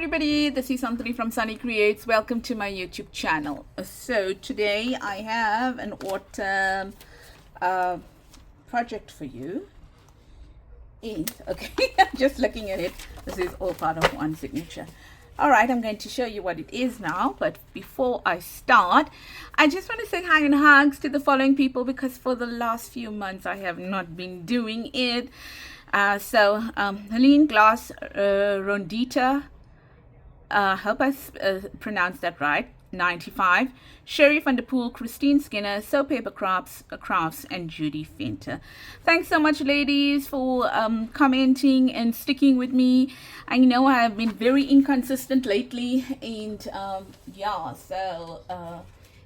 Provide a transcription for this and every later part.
everybody, this is Anthony from Sunny Creates. Welcome to my YouTube channel. So today I have an autumn project for you. Okay, I'm just looking at it. This is all part of one signature. All right, I'm going to show you what it is now. But before I start, I just want to say hi and hugs to the following people because for the last few months I have not been doing it. Helene Glass, Rondita, hope I pronounced that right, 95, Sherry van der Poel, Christine Skinner, So Paper Crafts, and Judy Fenter. Thanks so much, ladies, for commenting and sticking with me. I know I have been very inconsistent lately, and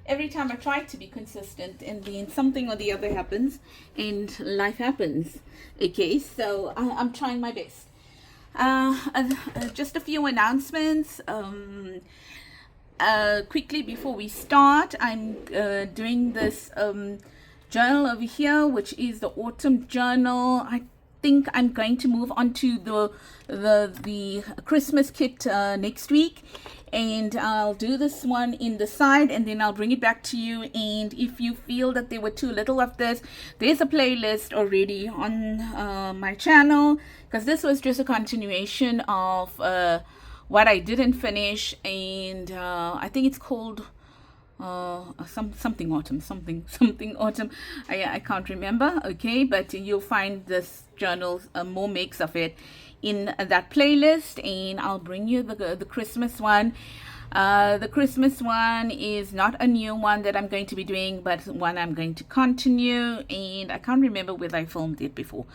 every time I try to be consistent and then something or the other happens and life happens. Okay, so I'm trying my best. Just a few announcements. Quickly before we start, I'm doing this journal over here, which is the autumn journal. I think I'm going to move on to the Christmas kit next week, and I'll do this one in the side and then I'll bring it back to you. And if you feel that there were too little of this, there's a playlist already on my channel, because this was just a continuation of what I didn't finish, and I think it's called something autumn. I can't remember. Okay, but you'll find this journal, more mix of it, in that playlist, and I'll bring you the Christmas one. The Christmas one is not a new one that I'm going to be doing, but one I'm going to continue, and I can't remember whether I filmed it before,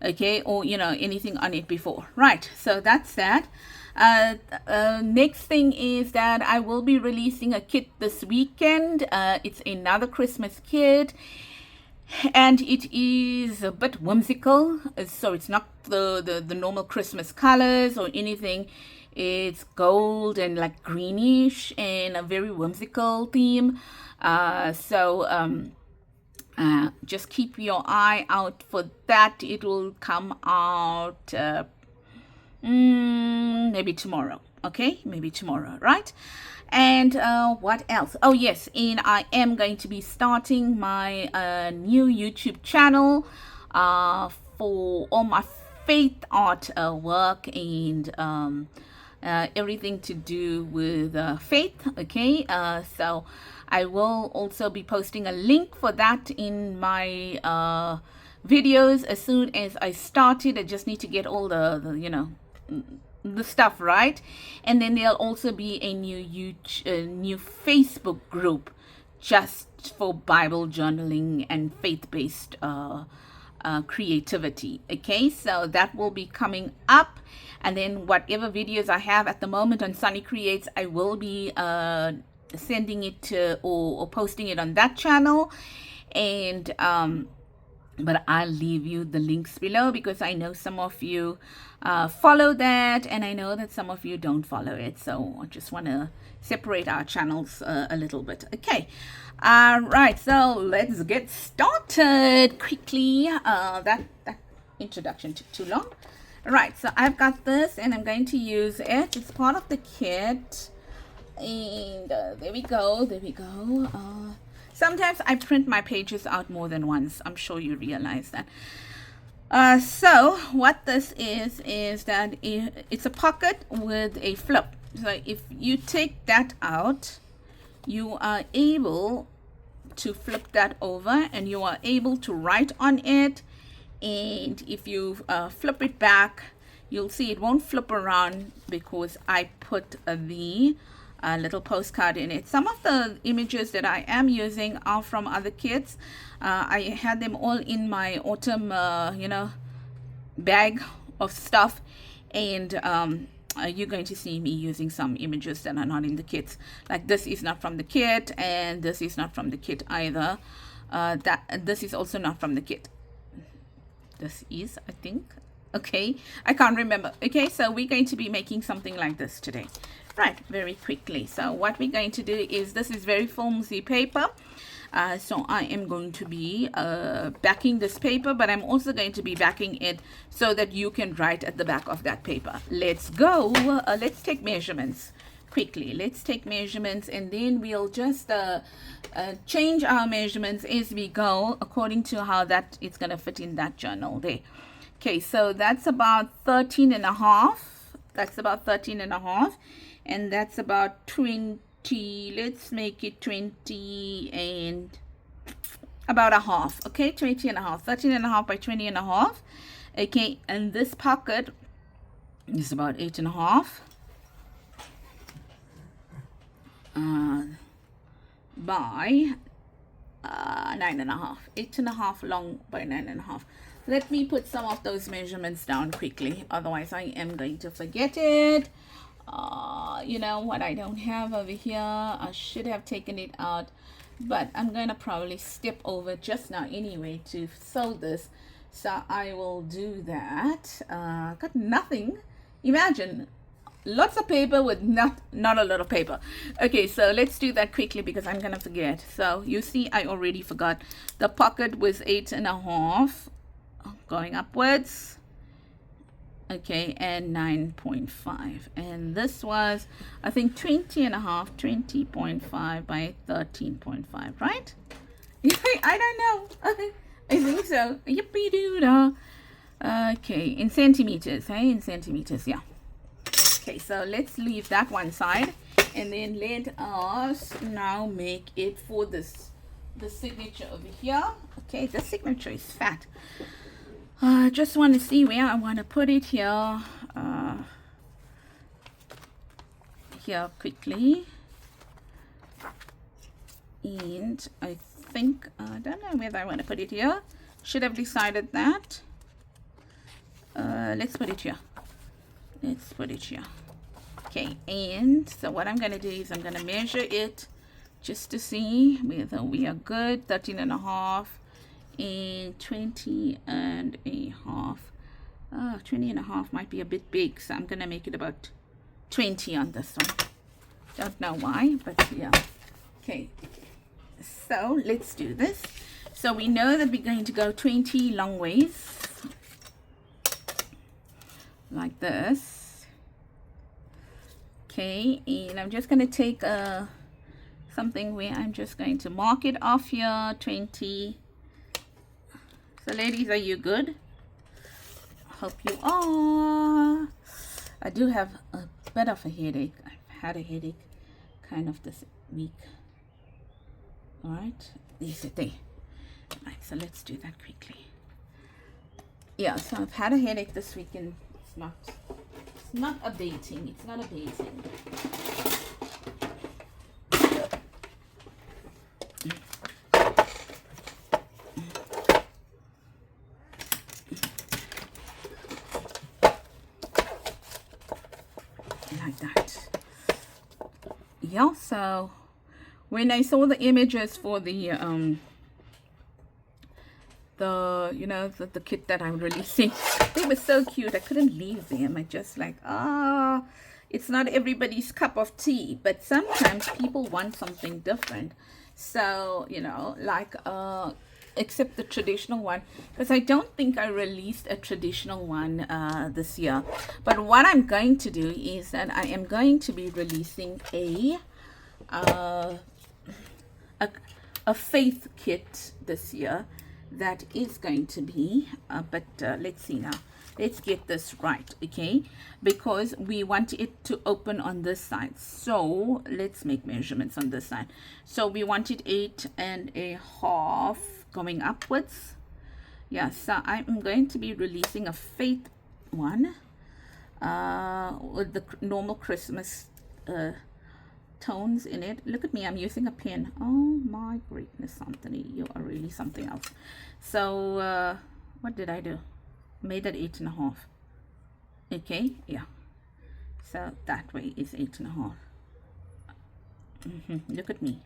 okay, or anything on it before. Right, so that's that. Next thing is that I will be releasing a kit this weekend. It's another Christmas kit, and it is a bit whimsical, so it's not the normal Christmas colors or anything. It's gold and like greenish and a very whimsical theme. Just keep your eye out for that. It will come out maybe tomorrow. Okay, maybe tomorrow, right? And what else? Oh yes, and I am going to be starting my new YouTube channel for all my faith art work and everything to do with faith. Okay, so I will also be posting a link for that in my videos as soon as I started. I just need to get all the stuff right, and then there'll also be a new Facebook group just for Bible journaling and faith-based creativity. Okay, so that will be coming up, and then whatever videos I have at the moment on Sunny Creates, I will be sending it to or posting it on that channel, and but I'll leave you the links below because I know some of you follow that, and I know that some of you don't follow it, so I just want to separate our channels a little bit. Okay, right, so let's get started quickly. That introduction took too long. Right, so I've got this and I'm going to use it. It's part of the kit, and there we go. Sometimes I print my pages out more than once. I'm sure you realize that. So what this is that it's a pocket with a flip. So if you take that out, you are able to flip that over and you are able to write on it. And if you flip it back, you'll see it won't flip around because I put the little postcard in it. Some of the images that I am using are from other kits. I had them all in my autumn bag of stuff, and you're going to see me using some images that are not in the kits. Like this is not from the kit, and this is not from the kit either. This is also not from the kit. This is, I think. Okay, I can't remember. Okay, so we're going to be making something like this today. Right, very quickly. So what we're going to do is, this is very flimsy paper. So I am going to be backing this paper, but I'm also going to be backing it so that you can write at the back of that paper. Let's go. Let's take measurements quickly. Let's take measurements, and then we'll just change our measurements as we go according to how that it's going to fit in that journal there. Okay, so that's about 13 and a half. That's about 13 and a half, and that's about 20. Let's make it 20 and about a half. Okay, 20 and a half, 13 and a half by 20 and a half. Okay, and this pocket is about 8 and a half by 9 and a half. 8 and a half long by 9 and a half. Let me put some of those measurements down quickly, otherwise I am going to forget it. You know what, I don't have over here. I should have taken it out, but I'm gonna probably step over just now anyway to sew this, so I will do that. Got nothing. Imagine lots of paper with not a lot of paper. Okay, so let's do that quickly because I'm gonna forget. So you see, I already forgot. The pocket was 8 and a half going upwards. Okay, and 9.5, and this was, I think, 20 and a half, 20.5 by 13.5, right? I don't know. I think so. Yippee doo dah. Okay, in centimeters, hey, in centimeters, yeah. Okay, so let's leave that one side, and then let us now make it for this, the signature over here. Okay, the signature is fat. I just want to see where I want to put it here. Here quickly. And I think, I don't know whether I want to put it here. Should have decided that. Let's put it here. Let's put it here. Okay, and so what I'm going to do is I'm going to measure it just to see whether we are good. 13 and a half. And 20 and a half. 20 and a half might be a bit big, so I'm gonna make it about 20 on this one. Don't know why, but yeah. Okay, so let's do this. So we know that we're going to go 20 long ways like this. Okay, and I'm just gonna take something where I'm just going to mark it off here. 20. So ladies, are you good? Hope you are. I do have a bit of a headache. I've had a headache kind of this week. All right, these are there. All right, so let's do that quickly. Yeah, so I've had a headache this week, and it's not abating. It's not abating. Like that. Yeah, so when I saw the images for the you know, the kit that I'm releasing, they were so cute. I couldn't leave them. I just like, it's not everybody's cup of tea, but sometimes people want something different. So, you know, like except the traditional one, because I don't think I released a traditional one this year. But what I'm going to do is that I am going to be releasing a faith kit this year that is going to be but let's see now. Let's get this right, okay, because we want it to open on this side. So let's make measurements on this side. So we want it 8 and a half going upwards. Yeah, so I'm going to be releasing a faith one with the normal Christmas tones in it. Look at me, I'm using a pen. Oh my greatness, Anthony, you are really something else. So what did I do? Made that 8 and a half. Okay, yeah, so that way is 8 and a half. Look at me,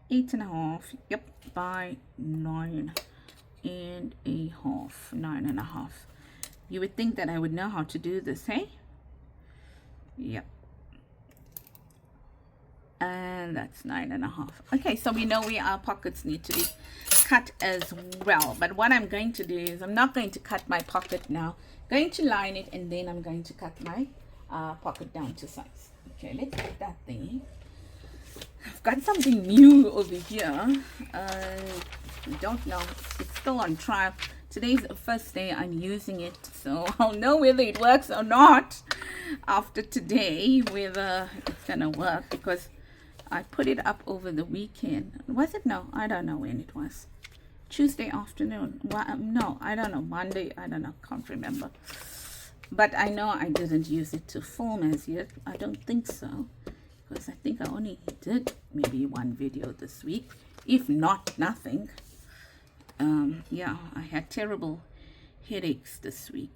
8 and a half. Yep, by 9 and a half. 9 and a half. You would think that I would know how to do this, hey? Yep. And and that's 9.5. Okay, so we know where our pockets need to be cut as well. But what I'm going to do is I'm not going to cut my pocket now. I'm going to line it, and then I'm going to cut my pocket down to size. Okay, let's put that there. I've got something new over here. I don't know. It's still on trial. Today's the first day I'm using it, so I'll know whether it works or not after today, whether it's gonna work, because I put it up over the weekend. Was it? No, I don't know when it was. Tuesday afternoon. No, I don't know. Monday, I don't know. Can't remember. But I know I didn't use it to film as yet. I don't think so, because I think I only did maybe one video this week, if not nothing. Yeah, I had terrible headaches this week,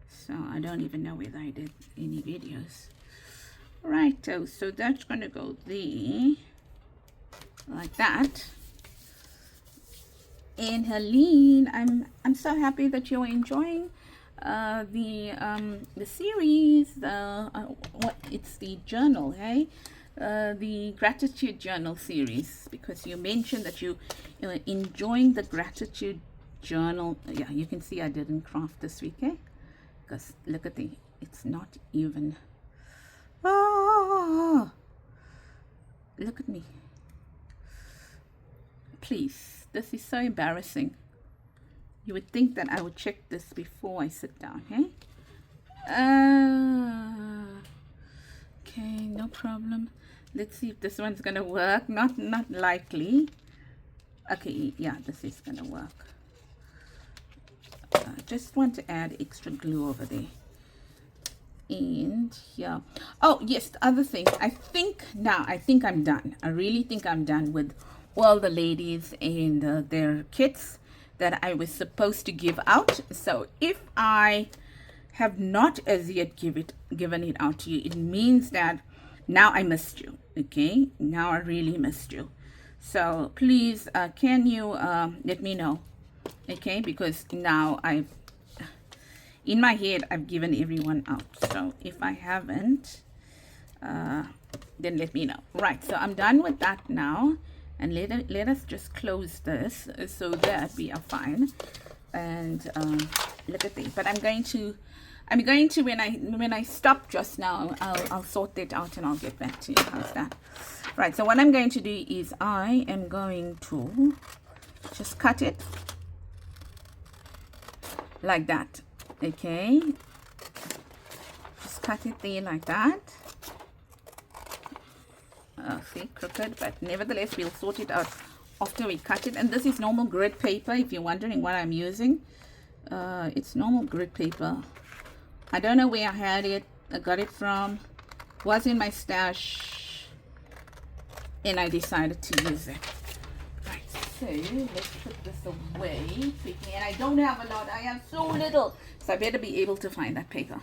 so I don't even know whether I did any videos. Right, so that's gonna go there like that. And Helene, I'm so happy that you're enjoying the series. It's the journal, hey? The gratitude journal series, because you mentioned that you're enjoying the gratitude journal. Yeah, you can see I didn't craft this week, eh? Because look at it's not even. Oh, look at me. Please, this is so embarrassing. You would think that I would check this before I sit down, hey? Okay, no problem. Let's see if this one's gonna work. Not likely. Okay, yeah, this is gonna work. Just want to add extra glue over there. And yeah. Oh yes, the other thing. I think I'm done. I really think I'm done with all the ladies and their kits that I was supposed to give out. So if I have not as yet given it out to you, it means that now I missed you. Okay, now I really missed you. So please, can you let me know? Okay, because now in my head I've given everyone out. So if I haven't, then let me know. Right, so I'm done with that now, and let us just close this so that we are fine. And look at this. But I'm going to when I stop just now, I'll sort that out and I'll get back to you. How's that? Right, so what I'm going to do is I am going to just cut it like that. Okay, just cut it there like that. See, crooked, but nevertheless we'll sort it out after we cut it. And this is normal grid paper, if you're wondering what I'm using. It's normal grid paper. I don't know where I had it. I got it from. Was in my stash, and I decided to use it. Right, so let's put this away quickly. And I don't have a lot. I have so little, so I better be able to find that paper.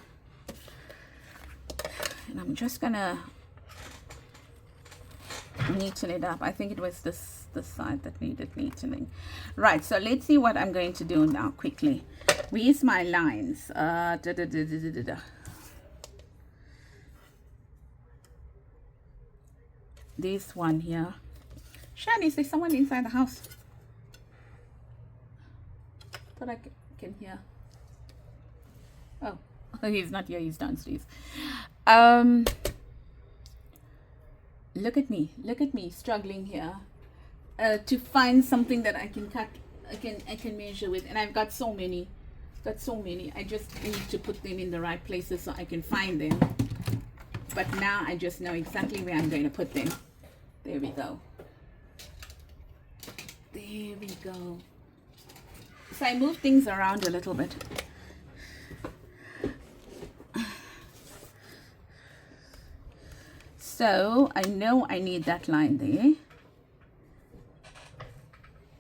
And I'm just gonna neaten it up. I think it was this side that needed neatening. Right, so let's see what I'm going to do now quickly. Where's my lines? This one here. Shani, is there someone inside the house? Thought I can hear. Oh, he's not here, he's downstairs. Look at me struggling here to find something that I can cut, I can measure with, and I've got so many. I just need to put them in the right places so I can find them. But now I just know exactly where I'm going to put them. There we go. There we go. So I move things around a little bit. So I know I need that line there.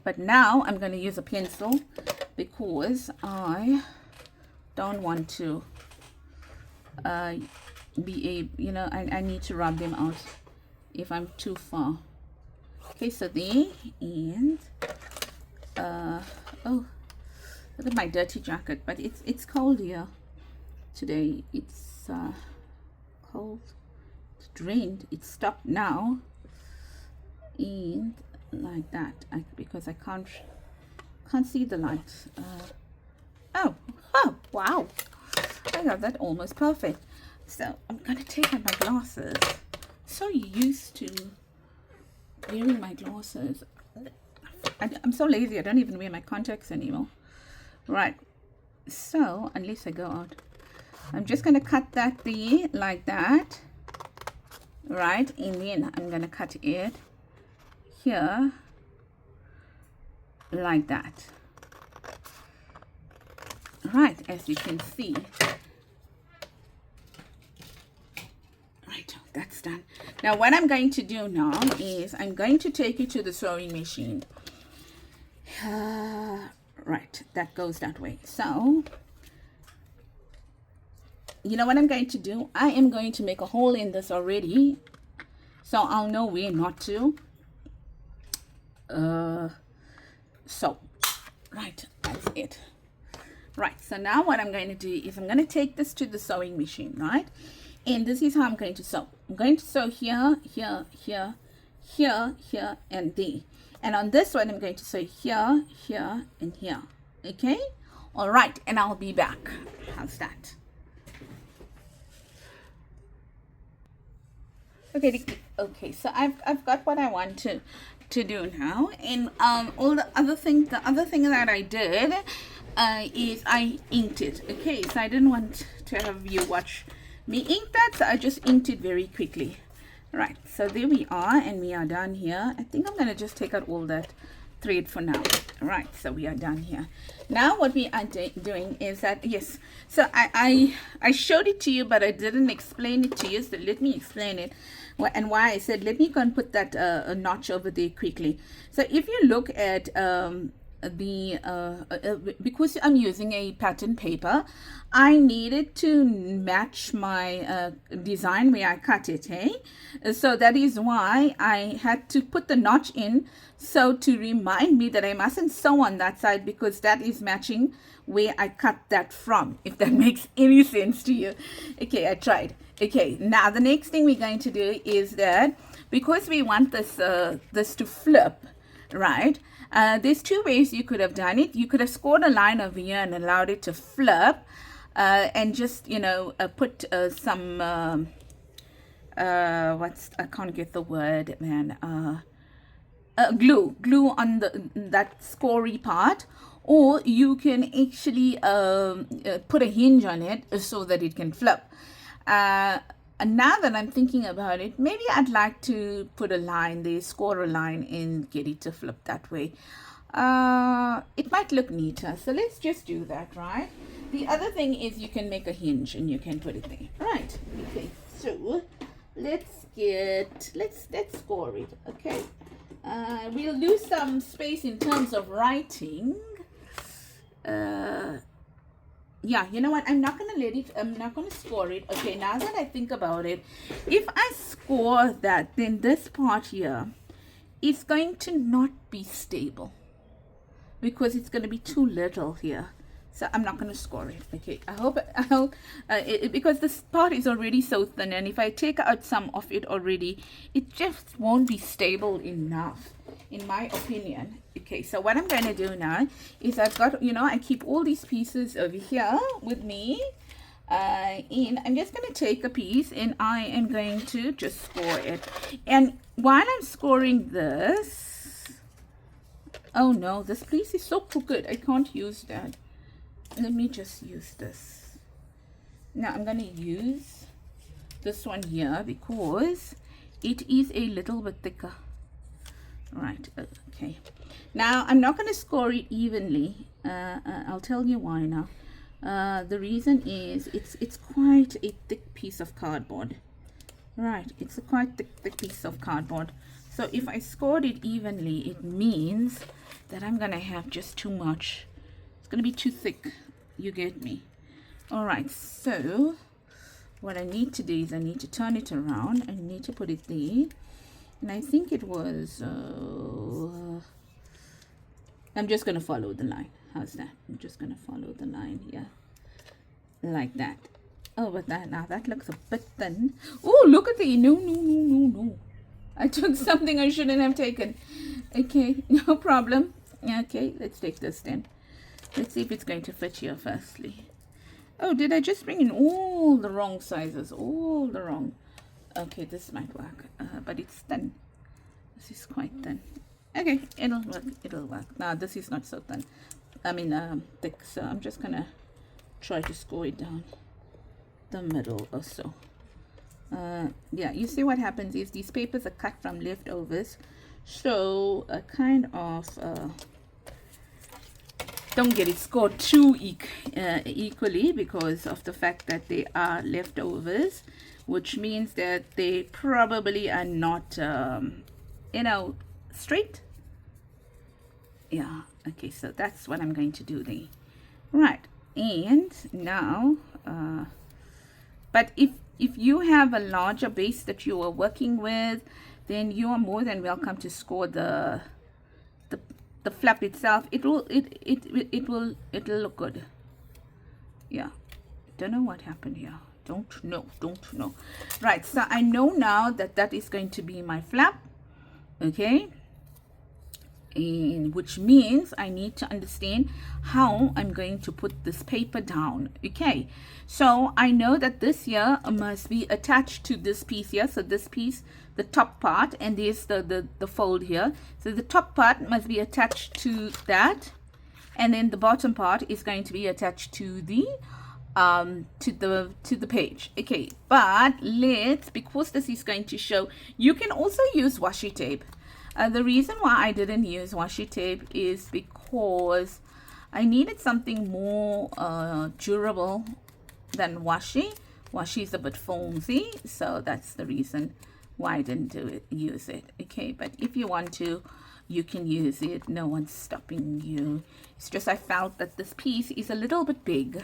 But now I'm going to use a pencil because I don't want to I need to rub them out if I'm too far. Okay, so there, and oh, look at my dirty jacket, but it's cold here today. It's cold It drained. It stopped now. And like that, because I can't see the light. Oh, wow. I got that almost perfect. So I'm gonna take out my glasses. So used to wearing my glasses. I'm so lazy, I don't even wear my contacts anymore. Right, so unless I go out, I'm just gonna cut that there like that. Right, and then I'm gonna cut it here like that. Right, as you can see. Right, that's done. Now what I'm going to do now is I'm going to take it to the sewing machine. Right, that goes that way. So you know what I'm going to do? I am going to make a hole in this already, so I'll know where not to. So right, that's it. Right, so now what I'm going to do is I'm going to take this to the sewing machine, right? And this is how I'm going to sew. I'm going to sew here, here, here, here, here, and there. And on this one, I'm going to sew here, here, and here. Okay? All right, and I'll be back. How's that? Okay, so I've got what I want to do now. And all the other thing that I did is I inked it. Okay, so I didn't want to have you watch me ink that, so I just inked it very quickly. Right, so there we are, and we are done here. I think I'm gonna just take out all that thread for now. Right, so we are done here. Now what we are doing is that, yes, so I showed it to you, but I didn't explain it to you, so let me explain it. And why I said let me go and put that a notch over there quickly. So if you look at because I'm using a pattern paper, I needed to match my design where I cut it, hey? So that is why I had to put the notch in, so to remind me that I mustn't sew on that side, because that is matching where I cut that from, if that makes any sense to you. Okay, I tried. Okay, now the next thing we're going to do is that, because we want this this to flip, right? There's two ways you could have done it. You could have scored a line over here and allowed it to flip, and just, you know, put some I can't get the word, man. Glue on that scory part, or you can actually put a hinge on it so that it can flip. And now that I'm thinking about it, maybe I'd like to put a line there, score a line, and get it to flip that way. It might look neater, so let's just do that, right? The other thing is you can make a hinge and you can put it there, right? Okay, so let's score it. Okay, we'll lose some space in terms of writing. Yeah, you know what, I'm not gonna score it. Okay, now that I think about it, if I score that, then this part here is going to not be stable, because it's going to be too little here. So I'm not going to score it. Okay, I hope because this part is already so thin, and if I take out some of it already, it just won't be stable enough, in my opinion. Okay, so what I'm going to do now is I've got, you know, I keep all these pieces over here with me, and I'm just going to take a piece and I am going to just score it. And while I'm scoring this, oh no, this piece is so crooked, I can't use that. Let me just use this. Now I'm going to use this one here because it is a little bit thicker. Right, okay. Now I'm not going to score it evenly. I'll tell you why now. The reason is it's quite a thick piece of cardboard. Right, it's a quite thick piece of cardboard. So if I scored it evenly, it means that I'm going to have just too much. It's going to be too thick. You get me? All right, so what I need to do is I need to turn it around. I need to put it there. And I think it was, I'm just going to follow the line. How's that? I'm just going to follow the line here. Like that. Oh, but that looks a bit thin. Oh, look at the, no. I took something I shouldn't have taken. Okay, no problem. Okay, let's take this then. Let's see if it's going to fit here firstly. Oh, did I just bring in all the wrong sizes? All the wrong. Okay, this might work, but it's thin. This is quite thin. Okay, it'll work. It'll work. Now, this is not so thin. I mean, thick. So I'm just gonna try to score it down the middle or so. Yeah, you see what happens is these papers are cut from leftovers, so kind of don't get it scored too equally because of the fact that they are leftovers, which means that they probably are not you know, straight. Yeah, okay, so that's what I'm going to do there. Right, and now but if you have a larger base that you are working with, then you are more than welcome to score the flap itself. It'll look good. Yeah, don't know what happened here. Don't know. Right, so I know now that is going to be my flap. Okay, and which means I need to understand how I'm going to put this paper down. Okay, so I know that this here must be attached to this piece here. So this piece, the top part, and there's the fold here. So the top part must be attached to that, and then the bottom part is going to be attached to the page. Okay, but because this is going to show, you can also use washi tape. The reason why I didn't use washi tape is because I needed something more durable than washi. Washi is a bit flimsy, so that's the reason why I didn't use it. Okay, but if you want to, you can use it. No one's stopping you. It's just I felt that this piece is a little bit big,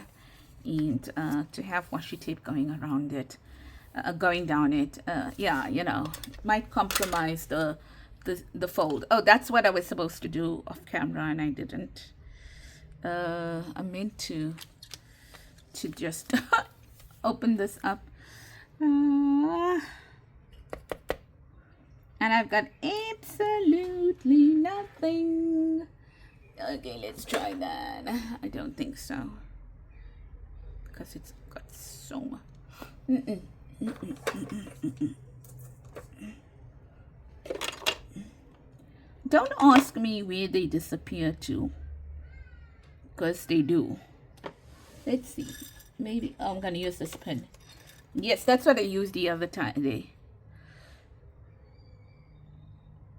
and to have washi tape going around it, going down it, yeah, you know, might compromise the fold. Oh, that's what I was supposed to do off camera and I didn't. I meant to just open this up, and I've got absolutely nothing. Okay, let's try that. I don't think so because it's got so much. Don't ask me where they disappear to, because they do. Let's see. Maybe I'm going to use this pen. Yes, that's what I used the other time there.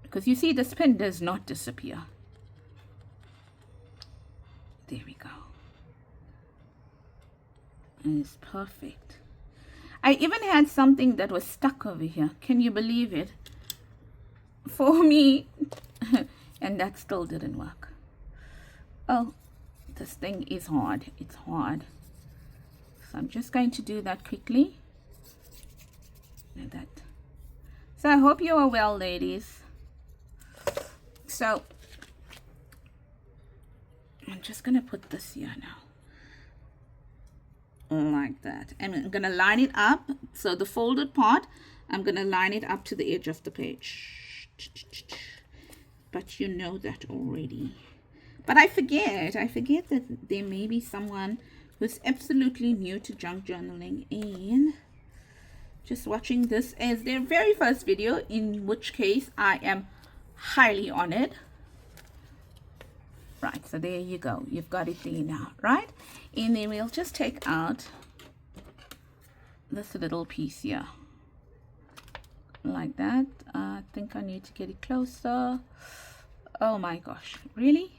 Because you see, this pen does not disappear. There we go. And it's perfect. I even had something that was stuck over here. Can you believe it? For me. And that still didn't work. Oh, this thing is hard. It's hard. So I'm just going to do that quickly. Like that. So I hope you are well, ladies. So I'm just going to put this here now. Like that. And I'm going to line it up. So the folded part, I'm going to line it up to the edge of the page. But you know that already. But I forget that there may be someone who's absolutely new to junk journaling and just watching this as their very first video, in which case I am highly honored. Right, so there you go. You've got it there now, right? And then we'll just take out this little piece here. Like that. I think I need to get it closer. Oh my gosh, really?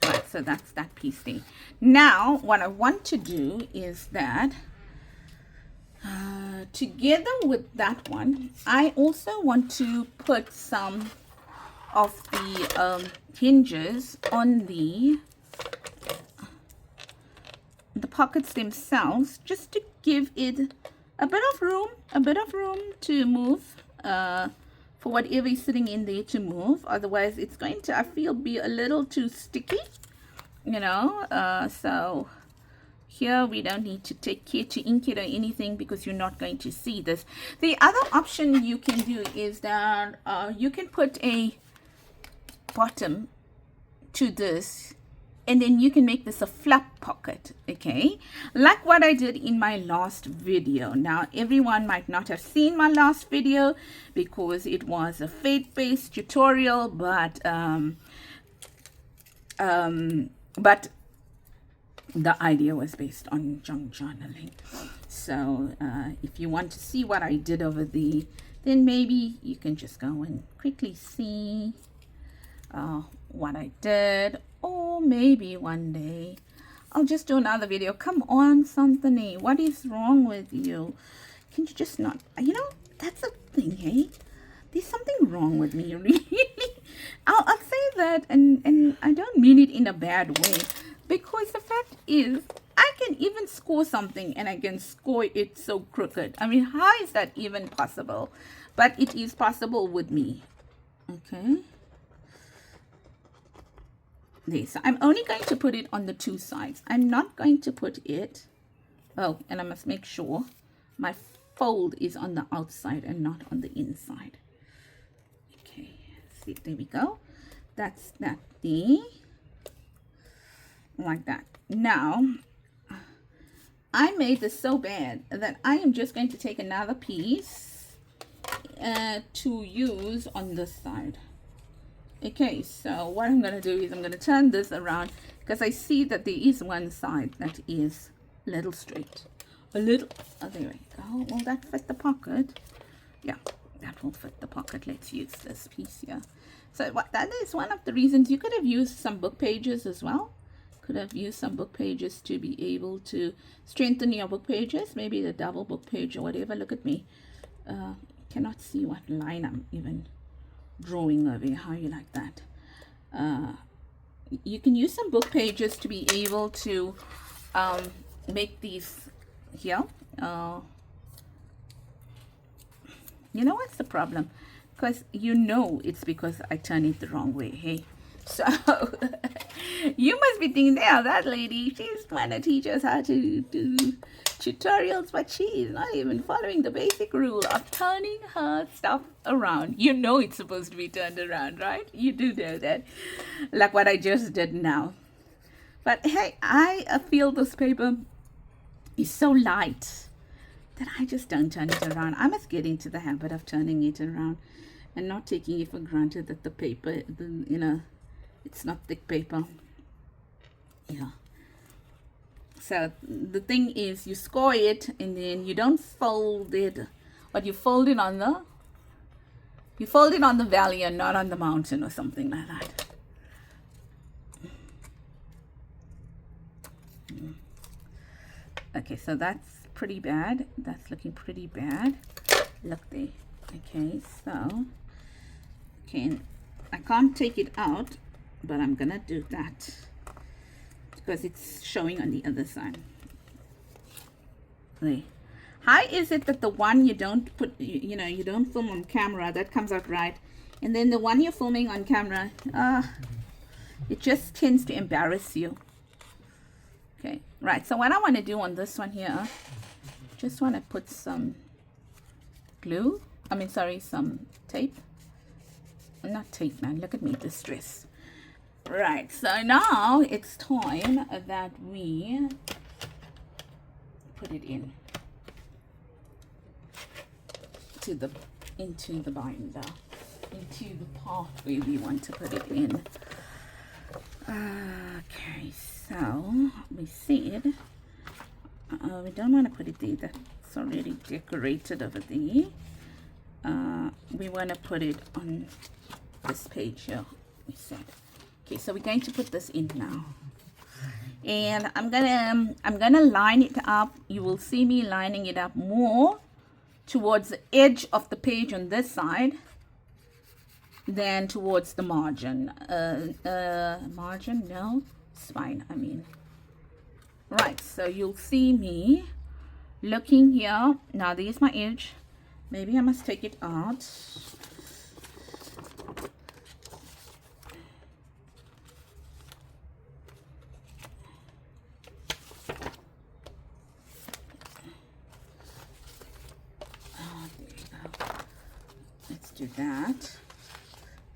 Right, so that's that piece there. Now what I want to do is that together with that one, I also want to put some of the hinges on the pockets themselves, just to give it a bit of room to move, for whatever is sitting in there to move. Otherwise it's going to, I feel, be a little too sticky, you know. So Here we don't need to take care to ink it or anything because you're not going to see this. The other option you can do is that you can put a bottom to this, and then you can make this a flap pocket, okay, like what I did in my last video. Now everyone might not have seen my last video because it was a faith-based tutorial, but the idea was based on junk journaling. So if you want to see what I did over there, then maybe you can just go and quickly see what I did, or maybe one day I'll just do another video. Come on, Santhani, what is wrong with you? Can you just not, you know, that's a thing, hey? There's something wrong with me, really. I'll say that, and I don't mean it in a bad way, because the fact is, I can even score something and I can score it so crooked. I mean, how is that even possible? But it is possible with me. Okay. There. So I'm only going to put it on the two sides. I'm not going to put it. Oh, and I must make sure my fold is on the outside and not on the inside. Okay. See, there we go. That's that there. Like that. Now, I made this so bad that I am just going to take another piece to use on this side. Okay, so what I'm going to do is I'm going to turn this around because I see that there is one side that is a little straight. A little, oh, there we go. Will that fit the pocket? Yeah, that will fit the pocket. Let's use this piece here. So what, that is one of the reasons you could have used some book pages as well. Could have used some book pages to be able to strengthen your book pages, maybe the double book page or whatever. Look at me. Cannot see what line I'm even drawing over here. How you like that? You can use some book pages to be able to make these here. You know what's the problem? Because you know it's because I turn it the wrong way. Hey, so you must be thinking, yeah, that lady, she's trying to teach us how to do tutorials, but she is not even following the basic rule of turning her stuff around. You know it's supposed to be turned around, right? You do know that, like what I just did now. But hey, I feel this paper is so light that I just don't turn it around. I must get into the habit of turning it around and not taking it for granted that the paper, you know, it's not thick paper. Yeah. So the thing is, you score it and then you don't fold it, but you fold it on the valley and not on the mountain or something like that. Okay, so that's pretty bad. That's looking pretty bad. Look there. Okay, so I can't take it out, but I'm gonna do that because it's showing on the other side. There. How is it that the one you don't put, you know, you don't film on camera, that comes out right, and then the one you're filming on camera, it just tends to embarrass you. Okay, right. So what I want to do on this one here, just want to put some glue. I mean, sorry, some tape. Not tape, man. Look at me, distress. Right. So now it's time that we put it in to the into the binder, into the part where we want to put it in. Okay. So we said we don't want to put it there. That's already decorated over there. We want to put it on this page here. We said. Okay, so we're going to put this in now, and I'm gonna line it up. You will see me lining it up more towards the edge of the page on this side than towards the margin. Margin, no, spine, I mean. Right, so you'll see me looking here. Now there's my edge. Maybe I must take it out. do that.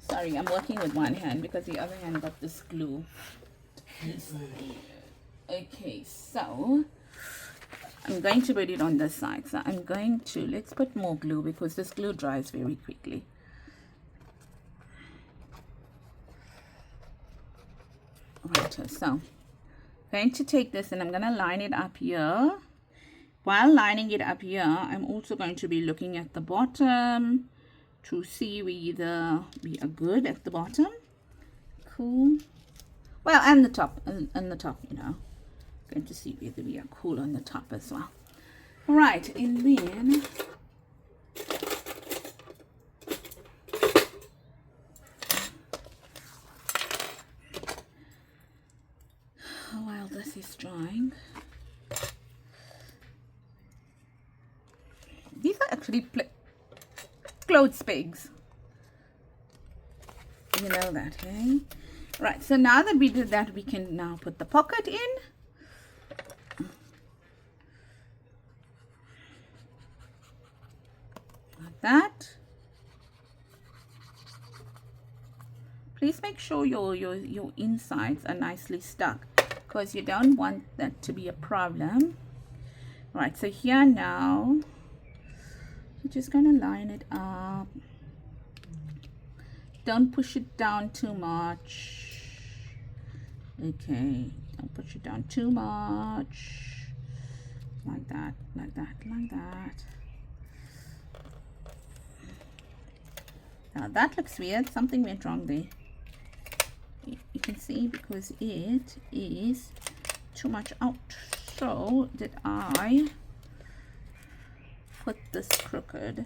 Sorry, I'm working with one hand because the other hand got this glue. Okay, so I'm going to put it on this side. So I'm going to, let's put more glue because this glue dries very quickly. Right, so I'm going to take this and I'm going to line it up here. While lining it up here, I'm also going to be looking at the bottom to see whether we are good at the bottom. Cool. Well, and the top, and the top, you know. Going to see whether we are cool on the top as well. Right, and then while this is drying, these are actually clothes pegs. You know that, eh? Right, so now that we did that, we can now put the pocket in. Like that. Please make sure your insides are nicely stuck because you don't want that to be a problem. Right, so here now, you're just going to line it up. Don't push it down too much. Okay, don't push it down too much. Like that, like that, like that. Now that looks weird. Something went wrong there. You can see because it is too much out. So did I put this crooked?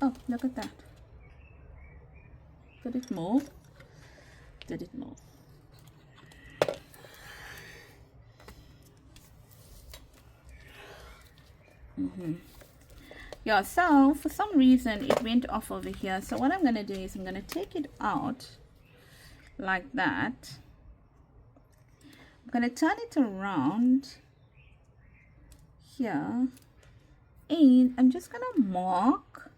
Oh, look at that. Did it move? Did it move? Yeah, so for some reason it went off over here. So what I'm going to do is I'm going to take it out like that. I'm going to turn it around here and I'm just going to mark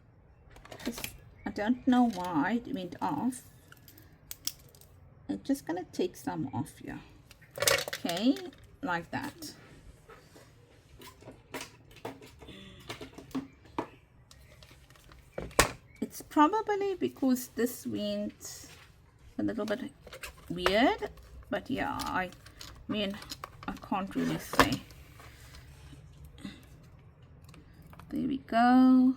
this. I don't know why it went off. I'm just going to take some off here. Okay, like that. It's probably because this went a little bit weird, but yeah, I mean, I can't really say. There we go.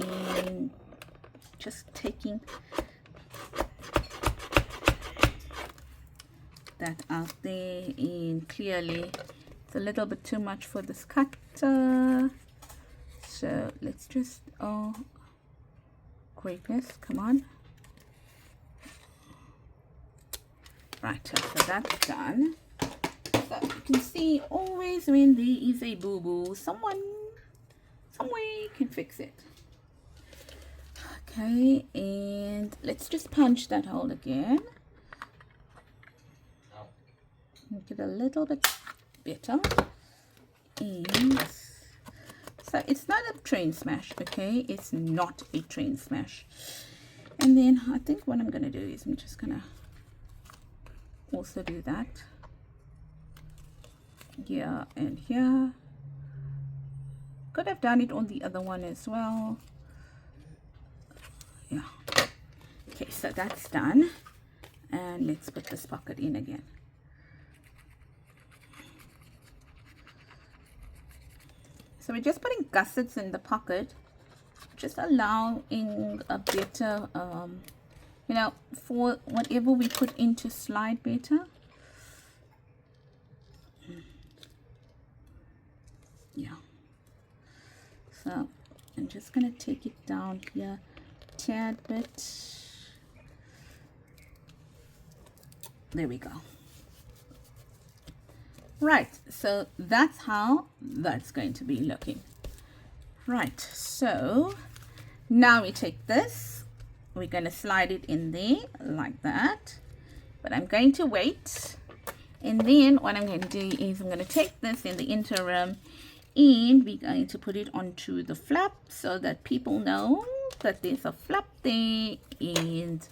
And just taking that out there, and clearly it's a little bit too much for this cutter. So let's just, oh, greatness, come on. Right, so that's done. So you can see always when there is a boo-boo, someone, somewhere can fix it. Okay, and let's just punch that hole again. Make it a little bit better. And so it's not a train smash, okay? It's not a train smash. And then I think what I'm going to do is I'm just going to also do that here and here. Could have done it on the other one as well. Yeah. Okay, so that's done. And let's put this pocket in again. So we're just putting gussets in the pocket, just allowing a better, you know, for whatever we put in to slide better. Yeah. So I'm just going to take it down here a tad bit. There we go. Right, so that's how that's going to be looking. Right, so now we take this, we're going to slide it in there like that, but I'm going to wait, and then what I'm going to do is I'm going to take this in the interim And we're going to put it onto the flap so that people know that there's a flap there and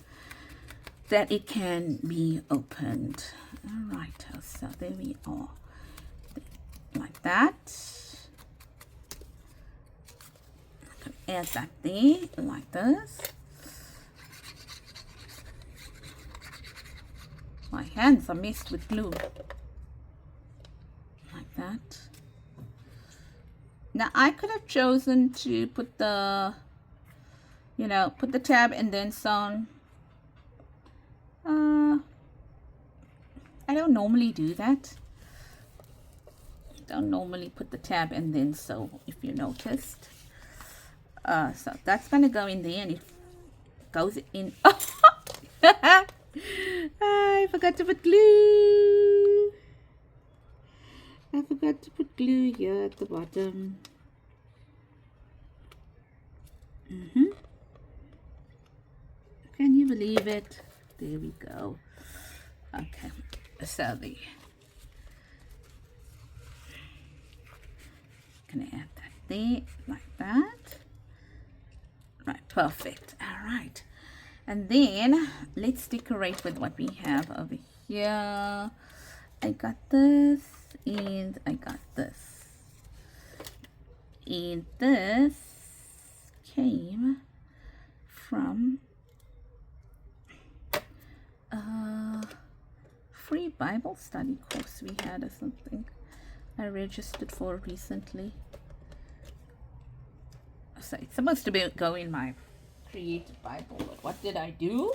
that it can be opened. All right, so there we are, like that. I can add that there like this. My hands are messed with glue, like that. Now I could have chosen to put the, put the tab and then sewn. I don't normally do that. Don't normally put the tab and then sew, if you noticed. So that's gonna go in there, and it goes in. I forgot to put glue. I forgot to put glue here at the bottom. Can you believe it? There we go. Okay, so gonna add that there like that. Right, perfect. All right, and then let's decorate with what we have over here. I got this and I got this, and this came from a free Bible study course we had or something I registered for recently. So it's supposed to go in my Creative Bible, but what did I do?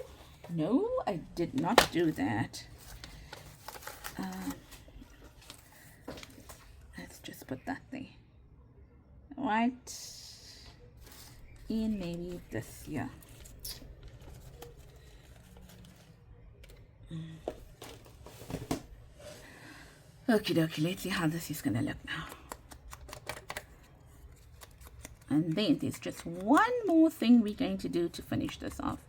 No, I did not do that. Let's just put that there. Right in maybe this here. Okie dokie, let's see how this is gonna look now. And then there's just one more thing we're going to do to finish this off.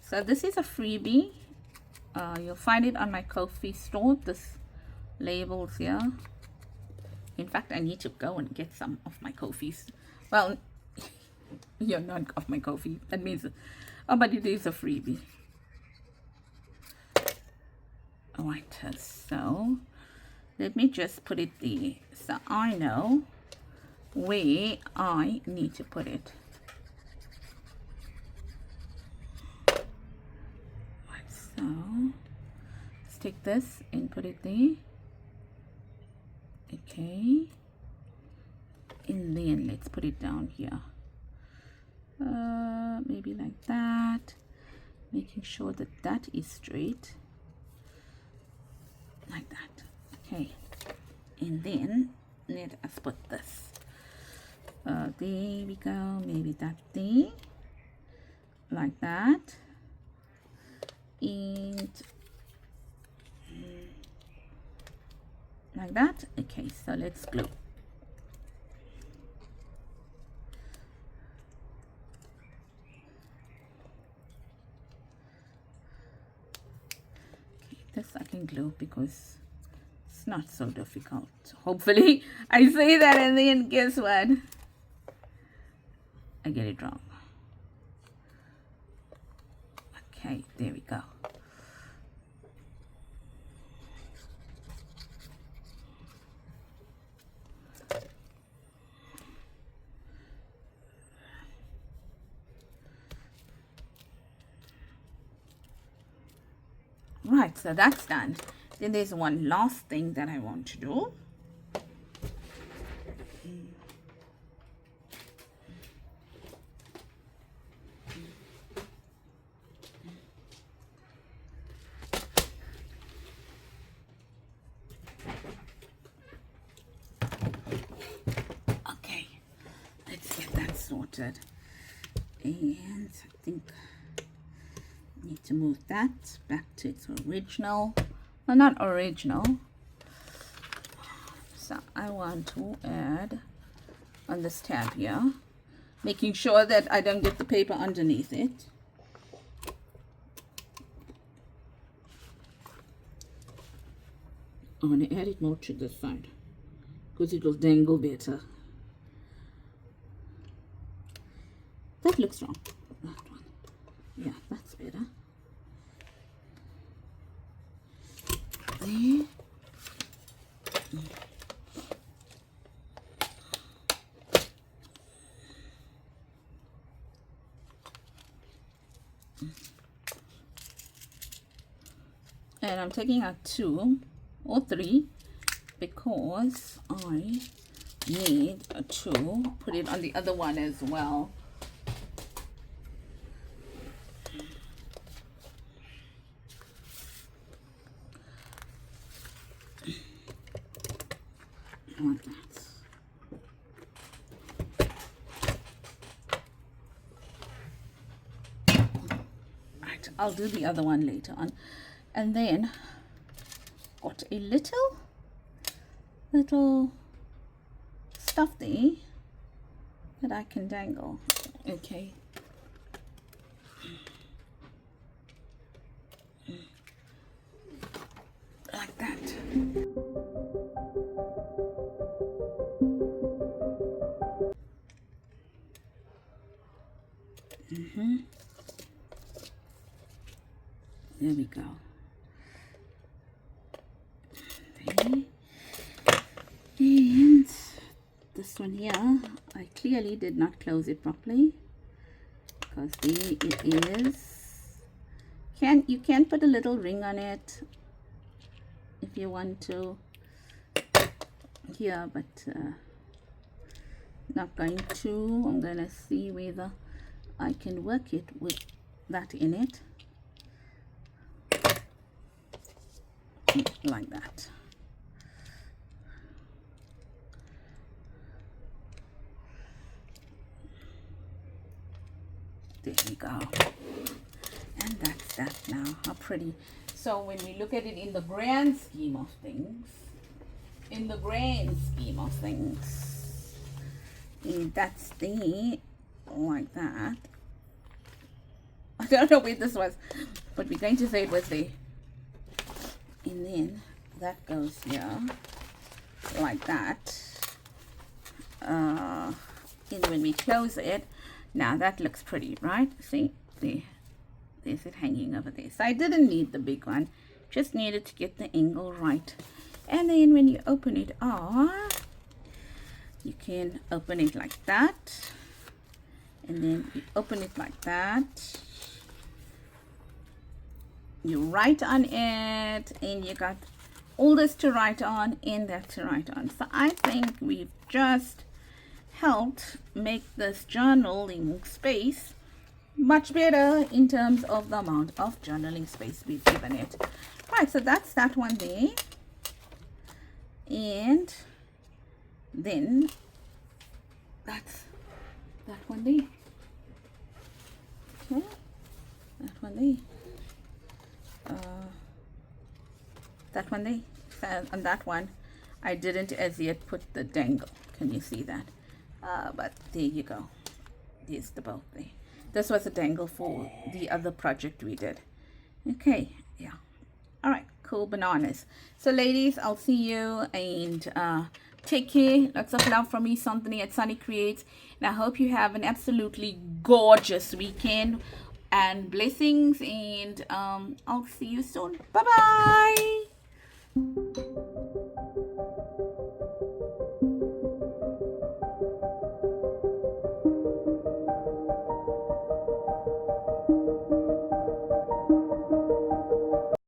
So this is a freebie. You'll find it on my Ko-fi store. This labels here. In fact, I need to go and get some of my Ko-fis. Well, you're not of my Ko-fi. That means, oh, but it is a freebie. Alright, so let me just put it there so I know where I need to put it. Right, so let's take this and put it there. Okay, and then let's put it down here. Maybe like that, making sure that that is straight. Like that. Okay, and then let us put this there we go, maybe that there, like that, and like that. Okay, so let's glue. This I can glue because it's not so difficult. Hopefully, I say that and then guess what? I get it wrong. Okay, there we go. Right, so that's done. Then there's one last thing that I want to do. Okay, let's get that sorted. And I think need to move that back to its original, well, not original. So I want to add on this tab here, making sure that I don't get the paper underneath it. I want to add it more to this side because it will dangle better. That looks wrong. That one. Yeah, that's better. There. And I'm taking out 2 or 3 because I need to put it on the other one as well. Like that. Right, I'll do the other one later on. And then got a little stuff there that I can dangle. Okay. Like that. There we go. And this one here, I clearly did not close it properly because there it is. You can put a little ring on it if you want to here, but not going to. I'm gonna see whether I can work it with that in it, like that. There we go. And that's that now. How pretty. So when we look at it in the grand scheme of things, that's the, like that. I don't know where this was, but we're going to say it was there. And then that goes here, like that. And when we close it, now that looks pretty, right? See, there's it hanging over there. So I didn't need the big one, just needed to get the angle right. And then when you open it up, you can open it like that, and then you open it like that. You write on it, and you got all this to write on and that to write on. So I think we've just helped make this journaling space much better in terms of the amount of journaling space we've given it. Right, so that's that one there. And then that's that one there. Okay, that one there. That one there. And that one I didn't as yet put the dangle. Can you see that? But there you go. There's the both there. This was a dangle for the other project we did. Okay, yeah. All right, cool bananas. So ladies, I'll see you, and take care. Lots of love from me, Santhony at Sunny Creates. And I hope you have an absolutely gorgeous weekend and blessings, and I'll see you soon. Bye-bye.